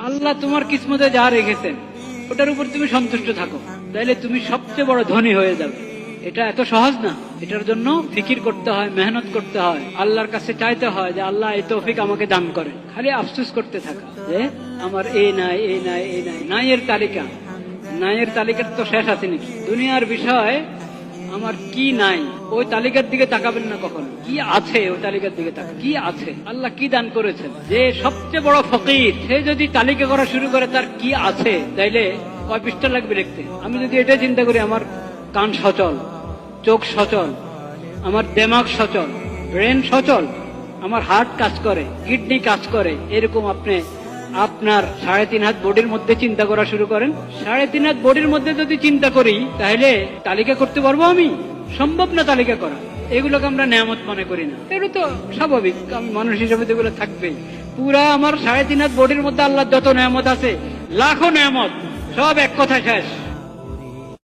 আল্লাহ তোমার কিসমতে যা রেখেছেন ওটার উপর তুমি সন্তুষ্ট থাকো, তাইলে তুমি সবচেয়ে বড় ধনী হয়ে যাবে। এটা এত সহজ না, এটার জন্য ফিকির করতে হয়, মেহনত করতে হয়, আল্লাহর কাছে চাইতে হয় যে আল্লাহ এই তৌফিক আমাকে দান করে। খালি আফসোস করতে থাকা যে আমার এই নাই, এই নাই, এই নাই, নাইয়ের তালিকা, নাইয়ের তালিকার তো শেষ আছে নাকি? দুনিয়ার বিষয় আমার কি নাই ওই তালিকার দিকে তাকাবেন না কখনো, কি আছে ওই তালিকার দিকে তাকান। কি আছে, আল্লাহ কি দান করেছেন। যে সবচেয়ে বড় ফকির সে যদি তালিকা করা শুরু করে তার কি আছে, তাইলে কয় পৃষ্ঠা লাগবে লিখতে। আমি যদি এটা চিন্তা করি আমার কান সচল, চোখ সচল, আমার দেমাগ সচল, ব্রেন সচল, আমার হার্ট কাজ করে, কিডনি কাজ করে, এরকম আপনি আপনার 3.5 হাত বডির মধ্যে চিন্তা করা শুরু করেন। 3.5 হাত বডির মধ্যে যদি চিন্তা করি তাহলে তালিকা করতে পারবো আমি? সম্ভব না তালিকা করা। এগুলোকে আমরা নেয়ামত মনে করি না, এটা তো স্বাভাবিক, মানুষ হিসেবে তো এগুলো থাকবেই। পুরা আমার 3.5 হাত বডির মধ্যে আল্লাহর যত নেয়ামত আছে, লাখো নেয়ামত, সব এক কথা শেষ।